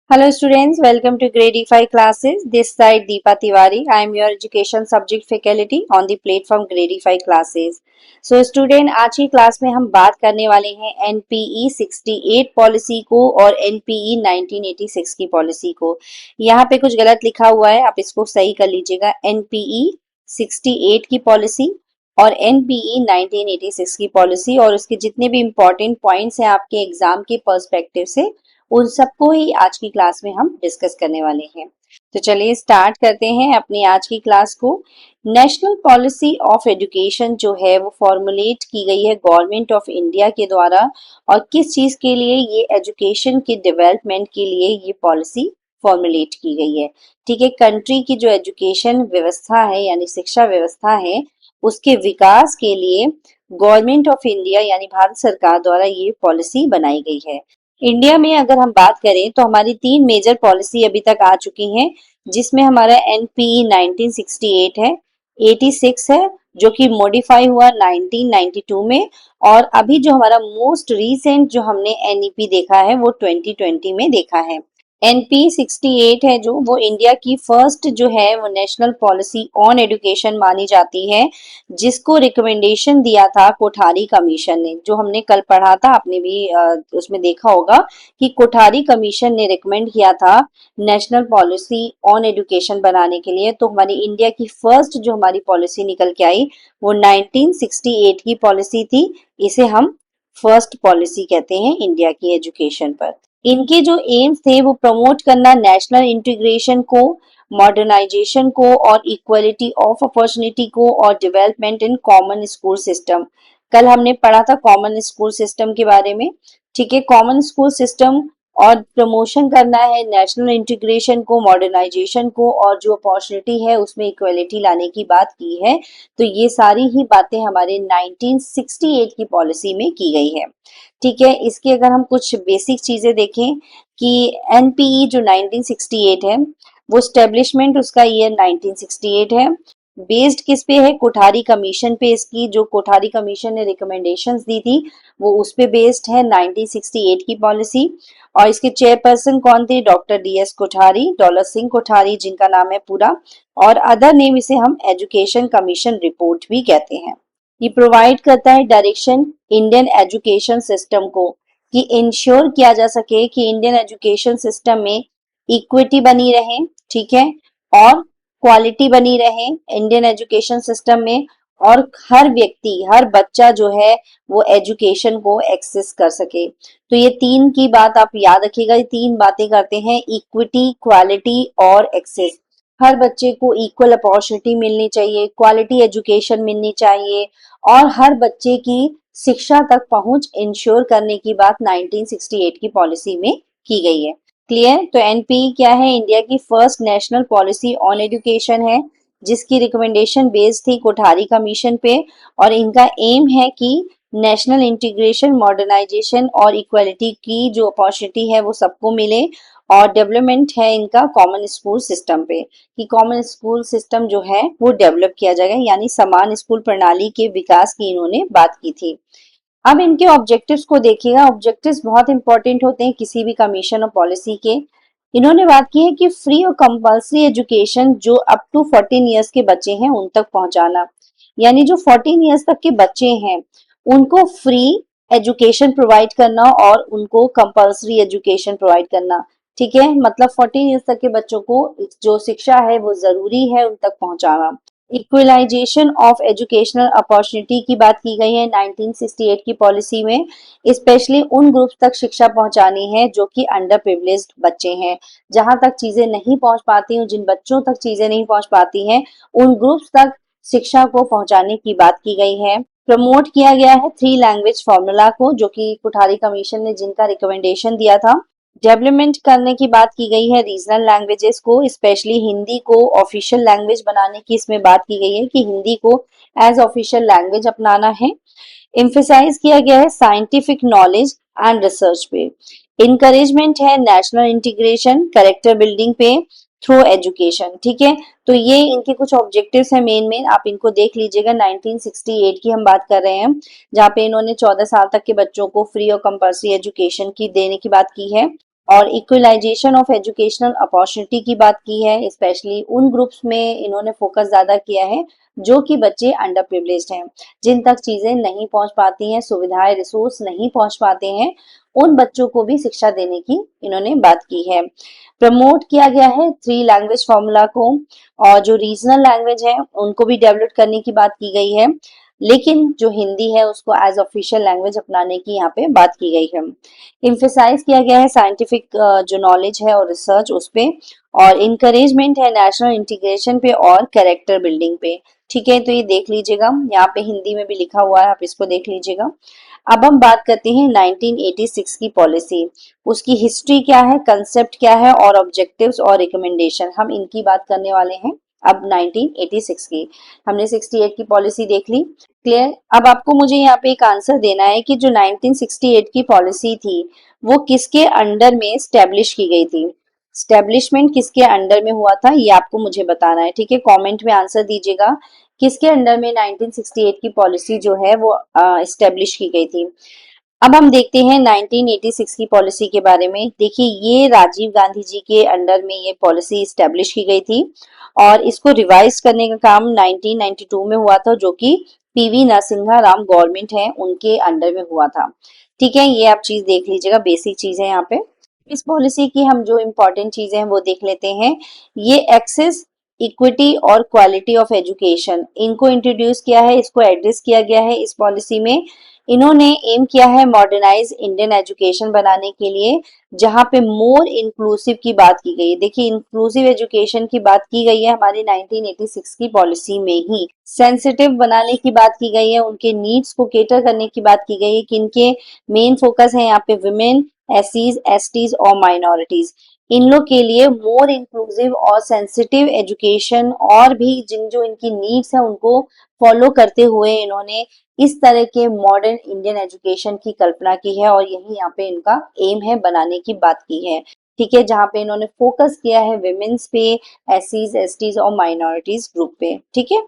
Hello students, welcome to Grade E5 classes. This side Deepa Tiwari. I am your education subject faculty on the platform Grade E5 classes. So student, आज की class में हम बात करने वाले हैं NPE 68 policy को और NPE 1986 की पॉलिसी को। यहाँ पे कुछ गलत लिखा हुआ है, आप इसको सही कर लीजिएगा। NPE 68 की पॉलिसी और NPE 1986 की पॉलिसी और उसके जितने भी इम्पोर्टेंट पॉइंट्स हैं आपके एग्जाम के पर्सपेक्टिव से उन सबको ही आज की क्लास में हम डिस्कस करने वाले हैं। तो चलिए स्टार्ट करते हैं अपनी आज की क्लास को। नेशनल पॉलिसी ऑफ एजुकेशन जो है वो फॉर्मुलेट की गई है गवर्नमेंट ऑफ इंडिया के द्वारा और किस चीज के लिए, ये एजुकेशन के डेवलपमेंट के लिए ये पॉलिसी फॉर्मुलेट की गई है। ठीक है, कंट्री की जो एजुकेशन व्यवस्था है यानी शिक्षा व्यवस्था है उसके विकास के लिए गवर्नमेंट ऑफ इंडिया यानी भारत सरकार द्वारा ये पॉलिसी बनाई गई है। इंडिया में अगर हम बात करें तो हमारी तीन मेजर पॉलिसी अभी तक आ चुकी हैं, जिसमें हमारा एनपीई 1968 है, 86 है जो कि मॉडिफाई हुआ 1992 में, और अभी जो हमारा मोस्ट रीसेंट जो हमने एनईपी देखा है वो 2020 में देखा है। एनपी 68 है जो वो इंडिया की फर्स्ट जो है वो नेशनल पॉलिसी ऑन एजुकेशन मानी जाती है, जिसको रिकमेंडेशन दिया था कोठारी कमीशन ने। जो हमने कल पढ़ा था, आपने भी उसमें देखा होगा कि कोठारी कमीशन ने रिकमेंड किया था नेशनल पॉलिसी ऑन एजुकेशन बनाने के लिए। तो हमारी इंडिया की फर्स्ट जो हमारी पॉलिसी निकल के आई वो 1968 की पॉलिसी थी। इसे हम फर्स्ट पॉलिसी कहते हैं इंडिया की एजुकेशन पर। इनके जो एम्स थे वो प्रमोट करना नेशनल इंटीग्रेशन को, मॉडर्नाइजेशन को और इक्वलिटी ऑफ अपॉर्चुनिटी को और development in common school system. कल हमने पढ़ा था कॉमन स्कूल सिस्टम के बारे में। ठीक है, कॉमन स्कूल सिस्टम और प्रमोशन करना है नेशनल इंटीग्रेशन को, मॉडर्नाइजेशन को और जो अपॉर्चुनिटी है उसमें इक्वलिटी लाने की बात की है। तो ये सारी ही बातें हमारे 1968 की पॉलिसी में की गई है। ठीक है, इसकी अगर हम कुछ बेसिक चीजें देखें कि एनपीई जो 1968 है वो स्टेब्लिशमेंट उसका ईयर 1968 है। बेस्ड किस पे है? कोठारी कमीशन पे। इसकी जो कोठारी कमीशन ने रिकमेंडेशंस दी थी वो उस पे बेस्ड है 1968 की पॉलिसी। और इसके चेयरपर्सन कौन थे? डॉक्टर डीएस कोठारी, दौलत सिंह कोठारी जिनका नाम है पूरा, और अदर नेम इसे हम एजुकेशन कमीशन रिपोर्ट भी कहते हैं। ये प्रोवाइड करता है डायरेक्शन इंडियन एजुकेशन सिस्टम को कि इंश्योर किया जा सके कि इंडियन एजुकेशन सिस्टम में इक्विटी बनी रहे, ठीक है, और क्वालिटी बनी रहे इंडियन एजुकेशन सिस्टम में, और हर व्यक्ति, हर बच्चा जो है वो एजुकेशन को एक्सेस कर सके। तो ये तीन की बात आप याद रखिएगा। ये तीन बातें करते हैं, इक्विटी, क्वालिटी और एक्सेस। हर बच्चे को इक्वल अपॉर्चुनिटी मिलनी चाहिए, क्वालिटी एजुकेशन मिलनी चाहिए और हर बच्चे की शिक्षा तक पहुंच इंश्योर करने की बात 1968 की पॉलिसी में की गई है। क्लियर? तो एनपीई क्या है? इंडिया की first national policy on education है, जिसकी रिकमेंडेशन बेस्ड थी कोठारी कमीशन पे, और इनका एम है कि नेशनल इंटीग्रेशन, मॉडर्नाइजेशन और इक्वलिटी की जो अपॉर्चुनिटी है वो सबको मिले, और डेवलपमेंट है इनका कॉमन स्कूल सिस्टम पे कि कॉमन स्कूल सिस्टम जो है वो डेवलप किया जाएगा, यानी समान स्कूल प्रणाली के विकास की इन्होंने बात की थी। अब इनके ऑब्जेक्टिव्स को देखिएगा। ऑब्जेक्टिव्स बहुत इंपॉर्टेंट होते हैं किसी भी कमीशन और पॉलिसी के। इन्होंने बात की है कि फ्री और कंपल्सरी एजुकेशन जो अप टू 14 ईयर्स के बच्चे हैं उन तक पहुंचाना, यानी जो 14 ईयर्स तक के बच्चे हैं उनको फ्री एजुकेशन प्रोवाइड करना और उनको कंपल्सरी एजुकेशन प्रोवाइड करना। ठीक है, मतलब 14 ईयर्स तक के बच्चों को जो शिक्षा है वो जरूरी है उन तक पहुंचाना। इक्वलाइजेशन ऑफ एजुकेशनल अपॉर्चुनिटी की बात की गई है 1968 की पॉलिसी में। स्पेशली उन ग्रुप्स तक शिक्षा पहुंचानी है जो कि अंडर प्रिविलेज्ड बच्चे हैं, जहां तक चीजें नहीं पहुंच पाती हैं, जिन बच्चों तक चीजें नहीं पहुंच पाती हैं उन ग्रुप्स तक शिक्षा को पहुंचाने की बात की गई है। प्रमोट किया गया है 3 लैंग्वेज फॉर्मूला को, जो कि कोठारी कमीशन ने जिनका रिकमेंडेशन दिया था। डेवलपमेंट करने की बात की गई है रीजनल लैंग्वेजेस को, स्पेशली हिंदी को ऑफिशियल लैंग्वेज बनाने की इसमें बात की गई है कि हिंदी को एज ऑफिशियल लैंग्वेज अपनाना है। एम्फेसाइज किया गया है साइंटिफिक नॉलेज एंड रिसर्च पे। इनकरेजमेंट है नेशनल इंटीग्रेशन, कैरेक्टर बिल्डिंग पे थ्रू एजुकेशन। ठीक है, तो ये इनके कुछ ऑब्जेक्टिव्स हैं मेन आप इनको देख लीजिएगा। 1968 की हम बात कर रहे हैं, जहाँ पे इन्होंने 14 साल तक के बच्चों को फ्री और कंपल्सरी एजुकेशन की देने की बात की है। और इक्वलाइजेशन ऑफ एजुकेशनल अपॉर्चुनिटी की बात की है, स्पेशली उन ग्रुप्स में इन्होंने फोकस ज्यादा किया है जो कि बच्चे अंडर प्रिविलेज्ड हैं, जिन तक चीजें नहीं पहुंच पाती हैं, सुविधाएं रिसोर्स नहीं पहुंच पाते हैं, उन बच्चों को भी शिक्षा देने की इन्होंने बात की है। प्रमोट किया गया है 3 लैंग्वेज फॉर्मूला को, और जो रीजनल लैंग्वेज है उनको भी डेवलप करने की बात की गई है, लेकिन जो हिंदी है उसको एज ऑफिशियल लैंग्वेज अपनाने की यहाँ पे बात की गई है। इम्फेसाइज किया गया है साइंटिफिक जो नॉलेज है और रिसर्च उस पे, और इंकरेजमेंट है नेशनल इंटीग्रेशन पे और कैरेक्टर बिल्डिंग पे। ठीक है, तो ये देख लीजिएगा, यहाँ पे हिंदी में भी लिखा हुआ है, आप इसको देख लीजिएगा। अब हम बात करते हैं 1986 की पॉलिसी, उसकी हिस्ट्री क्या है, कंसेप्ट क्या है और ऑब्जेक्टिव्स और रिकमेंडेशन, हम इनकी बात करने वाले हैं। अब 1986 की, हमने 68 की पॉलिसी देख ली, क्लियर। अब आपको मुझे यहाँ पे एक आंसर देना है कि जो 1968 की पॉलिसी थी वो किसके अंडर में स्टेब्लिश की गई थी, स्टेब्लिशमेंट किसके अंडर में हुआ था, ये आपको मुझे बताना है। ठीक है, कमेंट में आंसर दीजिएगा, किसके अंडर में 1968 की पॉलिसी जो है वो स्टेब्लिश की गई थी। अब हम देखते हैं 1986 की पॉलिसी के बारे में। देखिए, ये राजीव गांधी जी के अंडर में ये पॉलिसी स्टेब्लिश की गई थी, और इसको रिवाइज करने का काम 1992 में हुआ था, जो कि पीवी नरसिम्हा राव गवर्नमेंट है उनके अंडर में हुआ था। ठीक है, ये आप चीज देख लीजिएगा, बेसिक चीज है यहाँ पे। इस पॉलिसी की हम जो इम्पोर्टेंट चीजें हैं वो देख लेते हैं। ये एक्सेस, इक्विटी और क्वालिटी ऑफ एजुकेशन, इनको इंट्रोड्यूस किया है, इसको एड्रेस किया गया है इस पॉलिसी में। इन्होंने एम किया है मॉडर्नाइज इंडियन एजुकेशन बनाने के लिए, जहां पे मोर इंक्लूसिव की बात की गई है। देखिए, इंक्लूसिव एजुकेशन की बात की गई है हमारी 1986 की पॉलिसी में ही। सेंसिटिव बनाने की बात की गई है, उनके नीड्स को केटर करने की बात की गई है कि इनके मेन फोकस है यहाँ पे विमेन, एससीज, एसटीज और माइनॉरिटीज, इन लोग के लिए मोर इंक्लूसिव और सेंसिटिव एजुकेशन, और भी जिन जो इनकी नीड्स है उनको फॉलो करते हुए इन्होंने इस तरह के मॉडर्न इंडियन एजुकेशन की कल्पना की है, और यही यहाँ पे इनका एम है बनाने की बात की है। ठीक है, जहाँ पे इन्होंने फोकस किया है विमेन्स पे, एससीज, एसटीज और माइनॉरिटीज ग्रुप पे। ठीक है,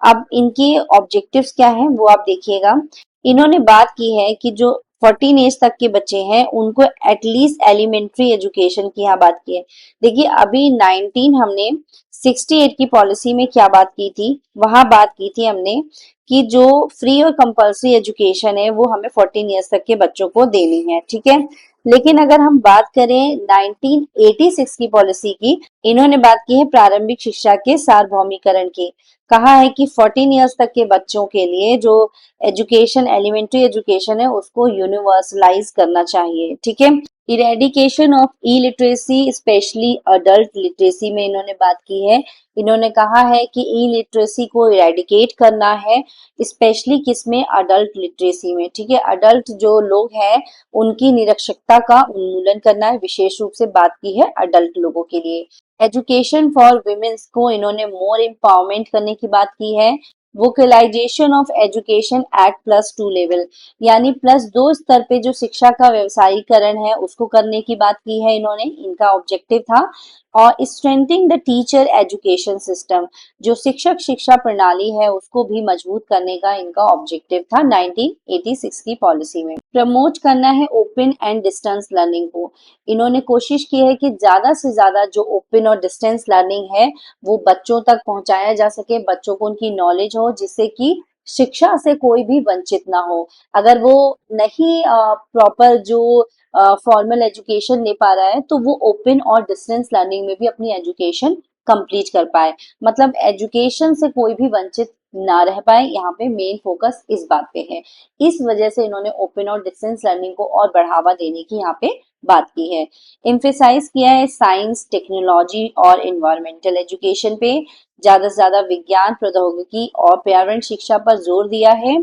अब इनके ऑब्जेक्टिव्स क्या हैं वो आप देखिएगा। इन्होंने बात की है कि जो 14 एज तक के बच्चे हैं उनको एटलीस्ट एलिमेंट्री एजुकेशन की यहाँ बात की है। देखिए, अभी 19 हमने 68 की पॉलिसी में क्या बात की थी, वहां बात की थी हमने कि जो फ्री और कंपल्सरी एजुकेशन है वो हमें 14 ईयर्स तक के बच्चों को देनी है। ठीक है, लेकिन अगर हम बात करें 1986 की पॉलिसी की, इन्होंने बात की है प्रारंभिक शिक्षा के सार्वभौमिकरण की। कहा है कि 14 ईयर्स तक के बच्चों के लिए जो एजुकेशन, एलिमेंट्री एजुकेशन है उसको यूनिवर्सलाइज करना चाहिए। ठीक है, eradication of E literacy, specially adult literacy में इन्होंने बात की है। इन्होंने कहा है कि ई लिटरेसी को इरेडिकेट करना है, स्पेशली किसमें, अडल्ट लिटरेसी में। ठीक है, अडल्ट जो लोग हैं उनकी निरक्षरता का उन्मूलन करना है, विशेष रूप से बात की है अडल्ट लोगों के लिए। एजुकेशन फॉर विमेन्स को इन्होंने मोर एम्पावरमेंट करने की बात की है। Vocalisation of education at +2 level, यानी +2 स्तर पे जो शिक्षा का व्यवसायीकरण है उसको करने की बात की है इन्होंने, इनका ऑब्जेक्टिव था। और strengthening the teacher education system, जो शिक्षक शिक्षा प्रणाली है उसको भी मजबूत करने का इनका ऑब्जेक्टिव था 1986 की पॉलिसी में। प्रमोट करना है ओपन एंड डिस्टेंस लर्निंग को। इन्होंने कोशिश की है कि ज्यादा से ज्यादा जो ओपन और डिस्टेंस लर्निंग है वो बच्चों तक पहुंचाया जा सके, बच्चों को उनकी नॉलेज हो, जिससे कि शिक्षा से कोई भी वंचित ना हो। अगर वो नहीं प्रॉपर जो फॉर्मल एजुकेशन ले पा रहा है तो वो ओपन और डिस्टेंस लर्निंग में भी अपनी एजुकेशन कंप्लीट कर पाए, मतलब एजुकेशन से कोई भी वंचित ना रह पाए। यहाँ पे मेन फोकस इस बात पे है, इस वजह से इन्होंने ओपन और डिस्टेंस लर्निंग को और बढ़ावा देने की यहाँ पे बात की है। एम्फेसाइज किया है साइंस, टेक्नोलॉजी और इन्वायरमेंटल एजुकेशन पे, ज्यादा से ज्यादा विज्ञान, प्रौद्योगिकी और पर्यावरण शिक्षा पर जोर दिया है।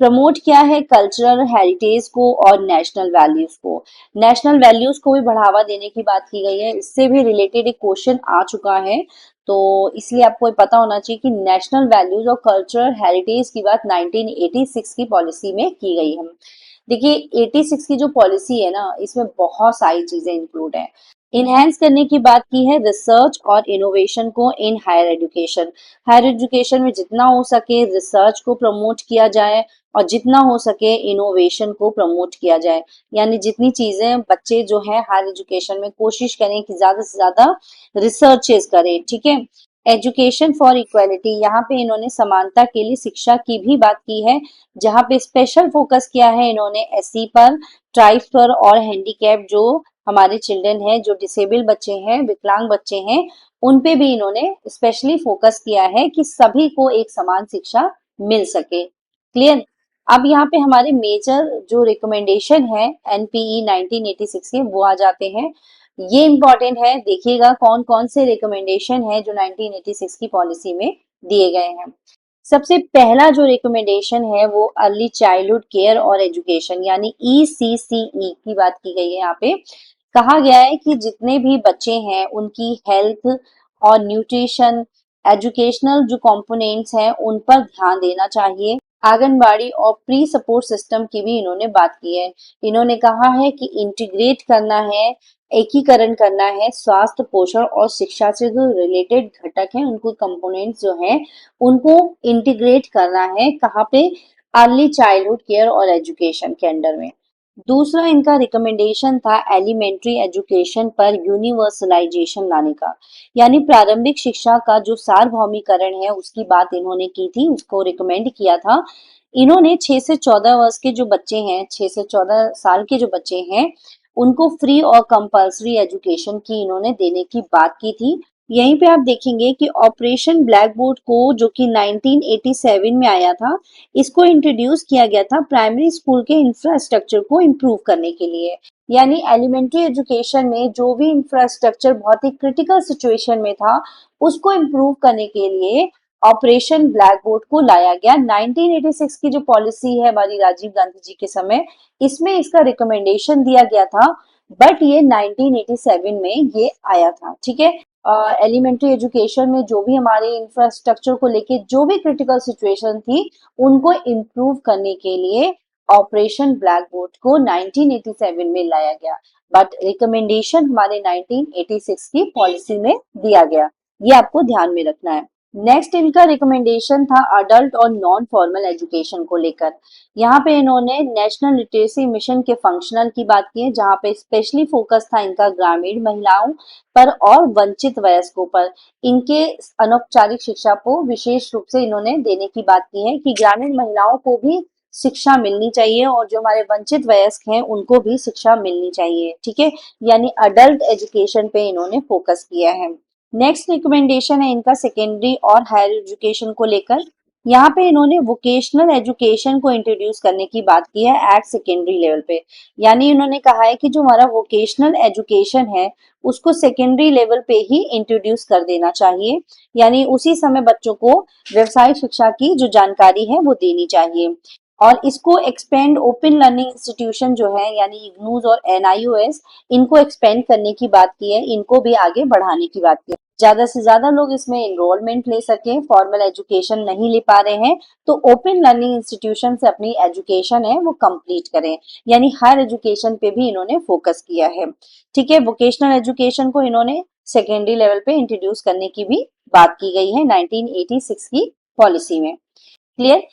प्रमोट किया है कल्चरल हेरिटेज को और नेशनल वैल्यूज को, नेशनल वैल्यूज को भी बढ़ावा देने की बात की गई है। इससे भी रिलेटेड एक क्वेश्चन आ चुका है, तो इसलिए आपको ये पता होना चाहिए कि नेशनल वैल्यूज और कल्चरल हेरिटेज की बात 1986 की पॉलिसी में की गई है। देखिए, 86 की जो पॉलिसी है ना, इसमें बहुत सारी चीजें इंक्लूड है। इनहेंस करने की बात की है रिसर्च और इनोवेशन को in higher education. Higher education में जितना हो सके रिसर्च को प्रमोट किया जाए और जितना हो सके इनोवेशन को प्रमोट किया जाए। यानी जितनी चीजें बच्चे जो है हायर एजुकेशन में कोशिश करें कि ज्यादा से ज्यादा रिसर्चेस करें, ठीक है। एजुकेशन फॉर इक्वालिटी, यहाँ पे इन्होंने समानता के लिए शिक्षा की भी बात की है, जहाँ पे स्पेशल फोकस किया है इन्होंने एससी पर, ट्राइब्स पर और हैंडीकैप जो हमारे चिल्ड्रन हैं, जो डिसेबल बच्चे हैं, विकलांग बच्चे हैं, उन पे भी इन्होंने स्पेशली फोकस किया है कि सभी को एक समान शिक्षा मिल सके। क्लियर। अब यहाँ पे हमारे मेजर जो रिकमेंडेशन है एनपीई 1986 के वो आ जाते हैं। ये इंपॉर्टेंट है, देखिएगा कौन कौन से रिकमेंडेशन है जो 1986 की पॉलिसी में दिए गए हैं। सबसे पहला जो रिकमेंडेशन है वो अर्ली चाइल्डहुड केयर और एजुकेशन यानी ईसीसीई की बात की गई है। यहाँ पे कहा गया है कि जितने भी बच्चे हैं उनकी हेल्थ और न्यूट्रिशन, एजुकेशनल जो कंपोनेंट्स हैं उन पर ध्यान देना चाहिए। आंगनबाड़ी और प्री सपोर्ट सिस्टम की भी इन्होंने बात की है। इन्होंने कहा है कि इंटीग्रेट करना है, एकीकरण करना है स्वास्थ्य, पोषण और शिक्षा से जो रिलेटेड घटक हैं उनको कंपोनेंट्स जो हैं उनको इंटीग्रेट करना है। कहाँ पे? अर्ली चाइल्डहुड केयर और एजुकेशन के अंडर में। दूसरा इनका रिकमेंडेशन था एलिमेंट्री एजुकेशन पर यूनिवर्सलाइजेशन लाने का, यानी प्रारंभिक शिक्षा का जो सार्वभौमिकरण है उसकी बात इन्होंने की थी, उसको रिकमेंड किया था। इन्होंने 6 से 14 वर्ष के जो बच्चे हैं, 6 से 14 साल के जो बच्चे हैं, उनको फ्री और कंपल्सरी एजुकेशन की इन्होंने देने की बात की थी। यहीं पे आप देखेंगे कि ऑपरेशन ब्लैक बोर्ड को जो कि 1987 में आया था, इसको इंट्रोड्यूस किया गया था प्राइमरी स्कूल के इंफ्रास्ट्रक्चर को इम्प्रूव करने के लिए। यानी एलिमेंट्री एजुकेशन में जो भी इंफ्रास्ट्रक्चर बहुत ही क्रिटिकल सिचुएशन में था उसको इम्प्रूव करने के लिए ऑपरेशन ब्लैक बोर्ड को लाया गया। 1986 की जो पॉलिसी है हमारी राजीव गांधी जी के समय, इसमें इसका रिकमेंडेशन दिया गया था, बट ये 1987 में ये आया था, ठीक है। एलिमेंट्री एजुकेशन में जो भी हमारे इंफ्रास्ट्रक्चर को लेके जो भी क्रिटिकल सिचुएशन थी उनको इम्प्रूव करने के लिए ऑपरेशन ब्लैक बोर्ड को 1987 में लाया गया, बट रिकमेंडेशन हमारे 1986 की पॉलिसी में दिया गया। ये आपको ध्यान में रखना है। नेक्स्ट इनका रिकमेंडेशन था अडल्ट और नॉन फॉर्मल एजुकेशन को लेकर। यहाँ पे इन्होंने नेशनल लिटरेसी मिशन के फंक्शनल की बात की है, जहाँ पे स्पेशली फोकस था इनका ग्रामीण महिलाओं पर और वंचित वयस्कों पर। इनके अनौपचारिक शिक्षा को विशेष रूप से इन्होंने देने की बात की है कि ग्रामीण महिलाओं को भी शिक्षा मिलनी चाहिए और जो हमारे वंचित वयस्क हैं उनको भी शिक्षा मिलनी चाहिए, ठीक है। यानी अडल्ट एजुकेशन पे इन्होंने फोकस किया है। नेक्स्ट रिकमेंडेशन है इनका सेकेंडरी और हायर एजुकेशन को लेकर। यहाँ पे इन्होंने वोकेशनल एजुकेशन को इंट्रोड्यूस करने की बात की है एट सेकेंडरी लेवल पे। यानी इन्होंने कहा है कि जो हमारा वोकेशनल एजुकेशन है उसको सेकेंडरी लेवल पे ही इंट्रोड्यूस कर देना चाहिए, यानी उसी समय बच्चों को व्यवसायिक शिक्षा की जो जानकारी है वो देनी चाहिए। और इसको एक्सपेंड ओपन लर्निंग इंस्टीट्यूशन जो है यानी इग्नूज और एनआईओएस, इनको एक्सपेंड करने की बात की है, इनको भी आगे बढ़ाने की बात की है। ज्यादा से ज्यादा लोग इसमें एनरोलमेंट ले सके, फॉर्मल एजुकेशन नहीं ले पा रहे हैं तो ओपन लर्निंग इंस्टीट्यूशन से अपनी एजुकेशन है वो कंप्लीट करें। यानी हायर एजुकेशन पे भी इन्होंने फोकस किया है, ठीक है। वोकेशनल एजुकेशन को इन्होंने सेकेंडरी लेवल पे इंट्रोड्यूस करने की भी बात की गई है 1986 की पॉलिसी में। क्लियर।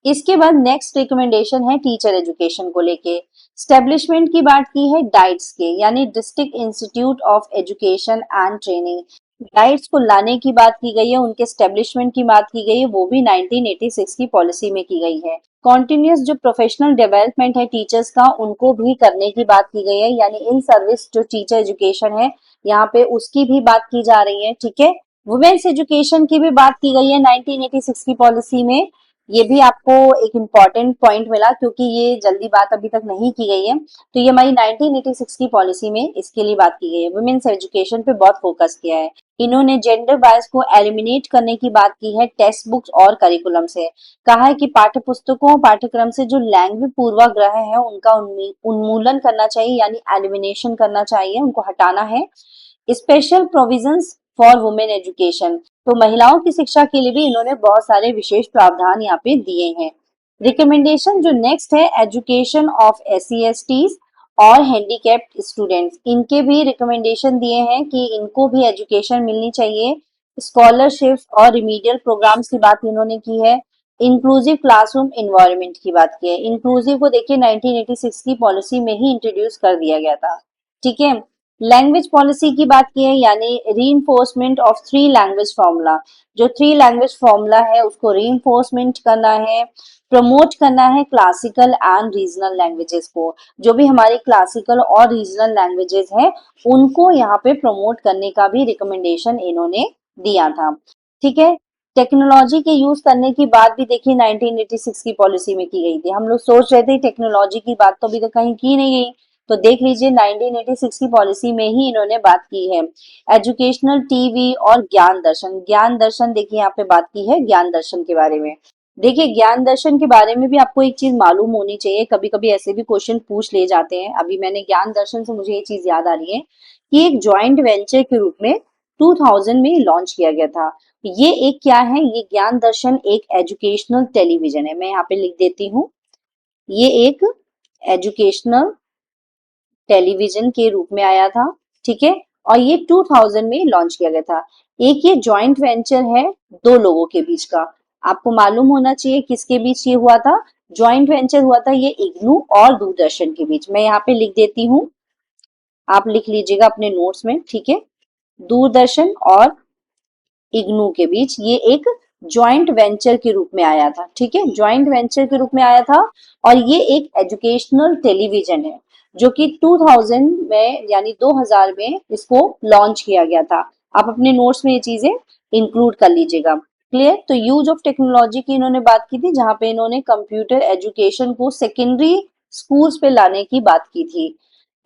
इसके बाद नेक्स्ट रिकमेंडेशन है टीचर एजुकेशन को लेके। स्टेब्लिशमेंट की बात की है डाइट्स के, यानी district institute of education and training. Diets को लाने की बात की गई है, उनके स्टेब्लिशमेंट की बात की गई है, वो भी 1986 की पॉलिसी में की गई है। कॉन्टिन्यूस जो प्रोफेशनल डेवलपमेंट है टीचर्स का उनको भी करने की बात की गई है, यानी इन सर्विस जो टीचर एजुकेशन है यहाँ पे उसकी भी बात की जा रही है, ठीक है। वुमेन्स एजुकेशन की भी बात की गई है 1986 की पॉलिसी में। ये भी आपको एक इम्पॉर्टेंट पॉइंट मिला क्योंकि ये जल्दी बात अभी तक नहीं की गई है, तो ये हमारी 1986 की पॉलिसी में इसके लिए बात की गई है। वुमेन्स एजुकेशन पे बहुत फोकस किया है। इन्होंने जेंडर बायस को एलिमिनेट करने की बात की है टेक्स्ट बुक्स और करिकुलम से। कहा है कि पाठ्य पुस्तकों पाठ्यक्रम से जो लैंग्वेज पूर्वाग्रह है उनका उन्मूलन करना चाहिए, यानी एलिमिनेशन करना चाहिए, उनको हटाना है। Special provisions for women education, तो महिलाओं की शिक्षा के लिए भी इन्होंने बहुत सारे विशेष प्रावधान यहाँ पे दिए हैं। रिकमेंडेशन जो नेक्स्ट है एजुकेशन ऑफ SC STs और हैंडीकैप्ड स्टूडेंट्स, इनके भी रिकमेंडेशन दिए हैं कि इनको भी एजुकेशन मिलनी चाहिए। स्कॉलरशिप्स और रिमीडियल प्रोग्राम्स की बात इन्होंने की है। इंक्लूसिव क्लासरूम इन्वायरमेंट की बात की है। इंक्लूसिव को देखिए 1986 की पॉलिसी में ही इंट्रोड्यूस कर दिया गया था। ठीक है। लैंग्वेज पॉलिसी की बात की है, यानी reinforcement of three language formula. जो थ्री लैंग्वेज फॉर्मूला है उसको रीइंफोर्समेंट करना है, प्रमोट करना है क्लासिकल एंड रीजनल लैंग्वेजेस को। जो भी हमारे क्लासिकल और रीजनल लैंग्वेजेस हैं उनको यहाँ पे प्रमोट करने का भी रिकमेंडेशन इन्होंने दिया था। ठीक है। टेक्नोलॉजी के यूज करने की बात भी देखिए 1986 की पॉलिसी में की गई थी। हम लोग सोच रहे थे टेक्नोलॉजी की बात तो अभी तक कहीं की नहीं गई, तो देख लीजिए 1986 की पॉलिसी में ही इन्होंने बात की है। एजुकेशनल टीवी और ज्ञान दर्शन, ज्ञान दर्शन देखिए यहाँ पे बात की है ज्ञान दर्शन के बारे में। देखिए ज्ञान दर्शन के बारे में भी आपको एक चीज मालूम होनी चाहिए, कभी कभी ऐसे भी क्वेश्चन पूछ ले जाते हैं। अभी मैंने ज्ञान दर्शन से मुझे ये चीज याद आ रही है कि एक जॉइंट वेंचर के रूप में 2000 में लॉन्च किया गया था। ये एक क्या है, ये ज्ञान दर्शन एक एजुकेशनल टेलीविजन है। मैं यहाँ पे लिख देती हूँ, ये एक एजुकेशनल टेलीविजन के रूप में आया था। ठीक है। और ये 2000 में लॉन्च किया गया था। एक ये जॉइंट वेंचर है दो लोगों के बीच का। आपको मालूम होना चाहिए किसके बीच ये हुआ था। जॉइंट वेंचर हुआ था ये इग्नू और दूरदर्शन के बीच। मैं यहाँ पे लिख देती हूँ, आप लिख लीजिएगा अपने नोट्स में। ठीक है। दूरदर्शन और इग्नू के बीच ये एक जॉइंट वेंचर के रूप में आया था। ठीक है। जॉइंट वेंचर के रूप में आया था और ये एक एजुकेशनल टेलीविजन है जो कि 2000 में यानी 2000 में इसको लॉन्च किया गया था। आप अपने नोट्स में ये चीजें इंक्लूड कर लीजिएगा। क्लियर। तो यूज ऑफ टेक्नोलॉजी की इन्होंने बात की थी, जहां पे इन्होंने कंप्यूटर एजुकेशन को सेकेंडरी स्कूल्स पे लाने की बात की थी।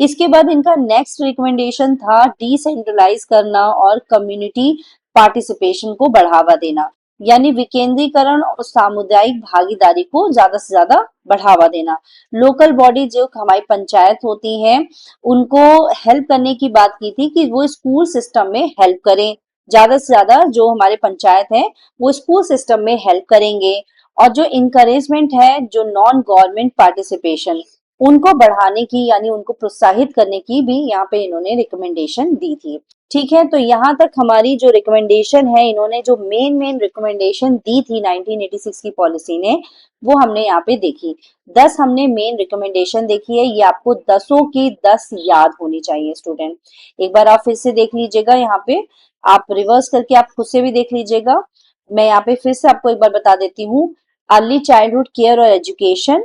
इसके बाद इनका नेक्स्ट रिकमेंडेशन था डिसेंट्रलाइज करना और कम्युनिटी पार्टिसिपेशन को बढ़ावा देना, यानी विकेंद्रीकरण और सामुदायिक भागीदारी को ज्यादा से ज्यादा बढ़ावा देना। लोकल बॉडी जो हमारी पंचायत होती हैं उनको हेल्प करने की बात की थी कि वो स्कूल सिस्टम में हेल्प करें। ज्यादा से ज्यादा जो हमारे पंचायत है वो स्कूल सिस्टम में हेल्प करेंगे। और जो इनकरेजमेंट है, जो नॉन गवर्नमेंट पार्टिसिपेशन, उनको बढ़ाने की यानी उनको प्रोत्साहित करने की भी यहाँ पे इन्होंने रिकमेंडेशन दी थी। ठीक है। तो यहाँ तक हमारी जो रिकमेंडेशन है, इन्होंने जो मेन रिकमेंडेशन दी थी 1986 की पॉलिसी ने, वो हमने यहाँ पे देखी। 10 हमने मेन रिकमेंडेशन देखी है। ये आपको 10 की 10 याद होनी चाहिए स्टूडेंट। एक बार आप फिर से देख लीजिएगा, यहाँ पे आप रिवर्स करके आप खुद से भी देख लीजिएगा। मैं यहाँ पे फिर से आपको एक बार बता देती हूँ। अर्ली चाइल्डहुड केयर और education,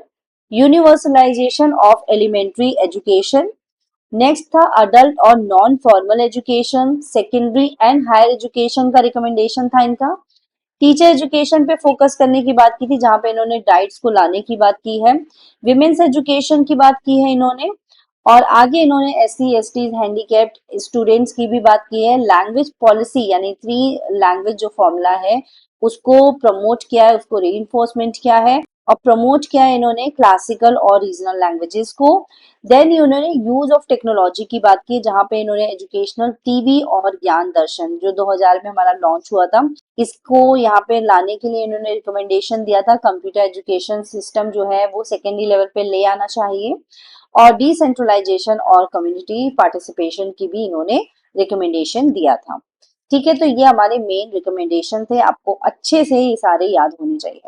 universalisation of elementary education, next था अडल्ट और non formal education, secondary and higher education का रिकमेंडेशन था इनका। टीचर एजुकेशन पे फोकस करने की बात की थी, जहां पे इन्होंने डाइट्स को लाने की बात की है। विमेन्स एजुकेशन की बात की है इन्होंने। और आगे इन्होंने SC ST हैंडीकैप्ड स्टूडेंट्स की भी बात की है। लैंग्वेज पॉलिसी यानी थ्री लैंग्वेज जो फॉर्मूला है उसको प्रमोट किया है, उसको रीइंफोर्समेंट किया है और प्रमोट किया है इन्होंने क्लासिकल और रीजनल लैंग्वेजेस को। देन इन्होंने यूज ऑफ टेक्नोलॉजी की बात की, जहां पे इन्होंने एजुकेशनल टीवी और ज्ञान दर्शन जो 2000 में हमारा लॉन्च हुआ था, इसको यहाँ पे लाने के लिए इन्होंने रिकमेंडेशन दिया था। कंप्यूटर एजुकेशन सिस्टम जो है वो सेकेंडरी लेवल पे ले आना चाहिए और डिसेंट्रलाइजेशन और कम्युनिटी पार्टिसिपेशन की भी इन्होंने रिकमेंडेशन दिया था। ठीक है। तो ये हमारे मेन रिकमेंडेशन थे, आपको अच्छे से ये सारे याद होने चाहिए।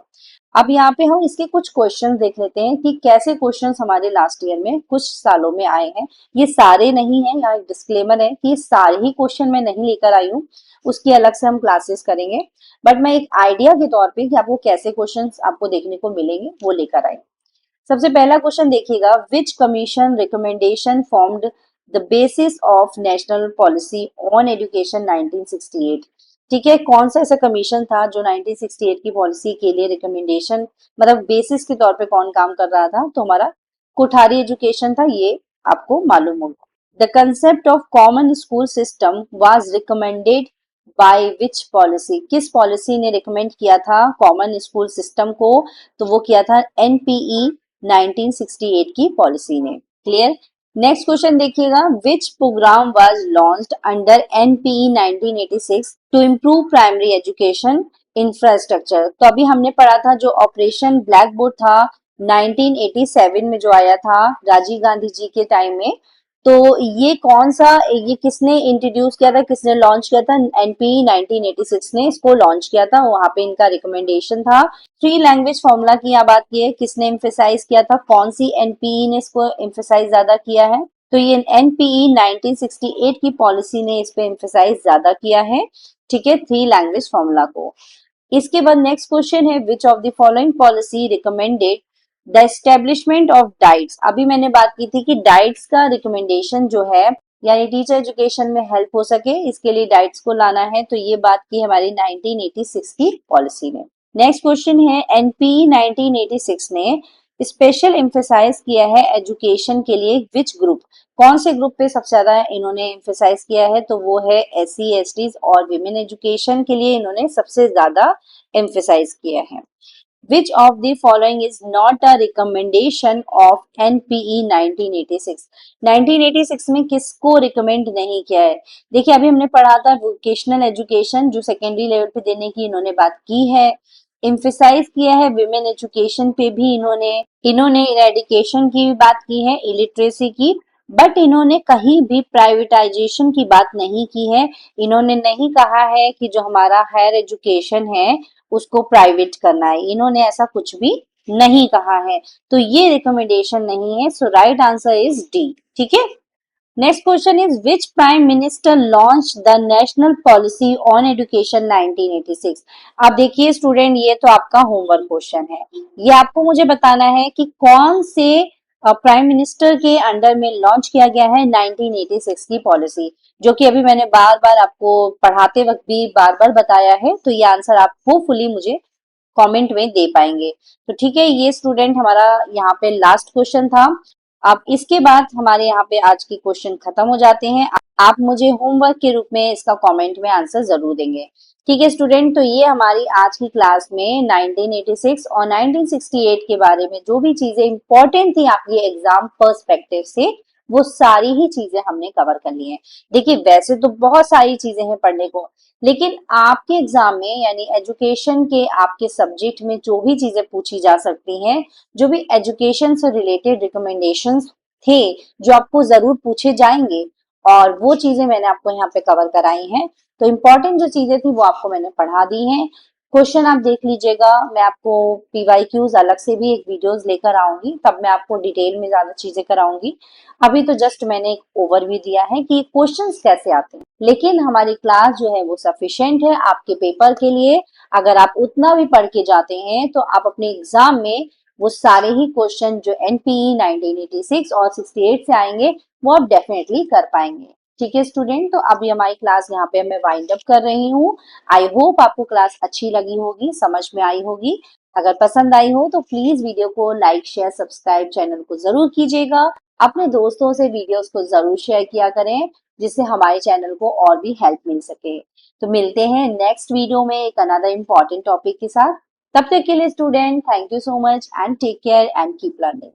अब यहाँ पे हम इसके कुछ क्वेश्चंस देख लेते हैं कि कैसे क्वेश्चंस हमारे लास्ट ईयर में कुछ सालों में आए हैं। ये सारे नहीं है, यहाँ एक डिस्क्लेमर है कि सारे ही क्वेश्चन मैं नहीं लेकर आई हूँ, उसकी अलग से हम क्लासेस करेंगे। बट मैं एक आइडिया के तौर पे कि आपको कैसे क्वेश्चंस आपको देखने को मिलेंगे वो लेकर आई। सबसे पहला क्वेश्चन देखिएगा, which commission recommendation formed the basis of national policy on education 1968। ठीक है। कौन सा ऐसा कमीशन था जो 1968 की पॉलिसी के लिए रिकमेंडेशन मतलब बेसिस के तौर पे कौन काम कर रहा था, तो हमारा कोठारी एजुकेशन था, ये आपको मालूम होगा। The concept of common school system was recommended by which policy, किस पॉलिसी ने रिकमेंड किया था कॉमन स्कूल सिस्टम को, तो वो किया था NPE 1968 की पॉलिसी ने। क्लियर। नेक्स्ट क्वेश्चन देखिएगा, which programme was launched under NPE 1986 to improve primary education infrastructure. तो अभी हमने पढ़ा था जो ऑपरेशन ब्लैक बोर्ड था 1987 में जो आया था राजीव गांधी जी के टाइम में। तो ये कौन सा, ये किसने इंट्रोड्यूस किया था, किसने लॉन्च किया था? एनपीई 1986 ने इसको लॉन्च किया था। वहां पे इनका रिकमेंडेशन था। थ्री लैंग्वेज फॉर्मूला की यहाँ बात की है, किसने एम्फेसाइज किया था, कौन सी एनपीई ने इसको एम्फेसाइज ज्यादा किया है? तो ये एनपीई 1968 की पॉलिसी ने इस पे एम्फेसाइज ज्यादा किया है, ठीक है, थ्री लैंग्वेज फॉर्मूला को। इसके बाद नेक्स्ट क्वेश्चन है, which of the following policy recommended the establishment of diets? अभी मैंने बात की थी कि डाइट्स का रिकमेंडेशन जो है, यानी टीचर एजुकेशन में हेल्प हो सके इसके लिए डाइट्स को लाना है, तो ये बात की हमारी 1986 की पॉलिसी ने। नेक्स्ट क्वेश्चन है, एनपीई 1986 ने स्पेशल एम्फेसाइज किया है एजुकेशन के लिए विच ग्रुप? कौन से ग्रुप पे सबसे ज्यादा इन्होंने एम्फेसाइज किया है? तो वो है एससी एसटीज और विमेन एजुकेशन के लिए इन्होंने सबसे ज्यादा एम्फेसाइज किया है। Which of the following is not a recommendation of NPE 1986? 1986 में किसको रिकमेंड नहीं किया है? देखिए अभी हमने पढ़ा था वोकेशनल एजुकेशन जो सेकेंडरी लेवल पे देने की इन्होंने बात की है, एम्फेसाइज किया है विमेन एजुकेशन पे भी इन्होंने इन्होंने इरेडिकेशन की भी बात की है, इलिटरेसी की, बट इन्होंने कहीं भी प्राइवेटाइजेशन की बात नहीं की है। इन्होंने नहीं कहा है कि जो हमारा हायर एजुकेशन है उसको प्राइवेट करना है, इन्होंने ऐसा कुछ भी नहीं कहा है। तो ये रिकमेंडेशन नहीं है, सो राइट आंसर इज डी, ठीक है। Next question is which prime minister launch the national policy on education 1986? अब देखिए स्टूडेंट, ये तो आपका होमवर्क क्वेश्चन है। ये आपको मुझे बताना है कि कौन से प्राइम मिनिस्टर के अंडर में लॉन्च किया गया है 1986 की पॉलिसी, जो कि अभी मैंने बार बार आपको पढ़ाते वक्त भी बार बार बताया है। तो ये आंसर आप होपफुली मुझे कमेंट में दे पाएंगे। तो ठीक है, ये स्टूडेंट हमारा यहाँ पे लास्ट क्वेश्चन था। अब इसके बाद हमारे यहाँ पे आज के क्वेश्चन खत्म हो जाते हैं। आप मुझे होमवर्क के रूप में इसका कमेंट में आंसर जरूर देंगे, ठीक है स्टूडेंट। तो ये हमारी आज की क्लास में 1986 और 1968 के बारे में जो भी चीजें इंपॉर्टेंट थी आपके एग्जाम पर्सपेक्टिव से, वो सारी ही चीजें हमने कवर कर ली हैं। देखिए वैसे तो बहुत सारी चीजें हैं पढ़ने को, लेकिन आपके एग्जाम में यानी एजुकेशन के आपके सब्जेक्ट में जो भी चीजें पूछी जा सकती हैं, जो भी एजुकेशन से रिलेटेड रिकमेंडेशंस थे, जो आपको जरूर पूछे जाएंगे, और वो चीजें मैंने आपको यहाँ पे कवर कराई हैं। तो इम्पोर्टेंट जो चीजें थी वो आपको मैंने पढ़ा दी हैं। क्वेश्चन आप देख लीजिएगा, मैं आपको पीवाईक्यूज अलग से भी एक वीडियोस लेकर आऊंगी, तब मैं आपको डिटेल में ज्यादा चीजें कराऊंगी। अभी तो जस्ट मैंने एक ओवरव्यू दिया है कि क्वेश्चंस कैसे आते हैं, लेकिन हमारी क्लास जो है वो सफिशिएंट है आपके पेपर के लिए। अगर आप उतना भी पढ़ के जाते हैं तो आप अपने एग्जाम में वो सारे ही क्वेश्चन जो एनपीई 1986 और 68 से आएंगे वो आप डेफिनेटली कर पाएंगे, ठीक है स्टूडेंट। तो अभी हमारी क्लास यहाँ पे मैं वाइंड अप कर रही हूँ। आई होप आपको क्लास अच्छी लगी होगी, समझ में आई होगी। अगर पसंद आई हो तो प्लीज वीडियो को लाइक शेयर सब्सक्राइब चैनल को जरूर कीजिएगा। अपने दोस्तों से वीडियोस को जरूर शेयर किया करें, जिससे हमारे चैनल को और भी हेल्प मिल सके। तो मिलते हैं नेक्स्ट वीडियो में एक अनदर इम्पॉर्टेंट टॉपिक के साथ। तब तक के लिए student, thank you so much and take care and keep learning.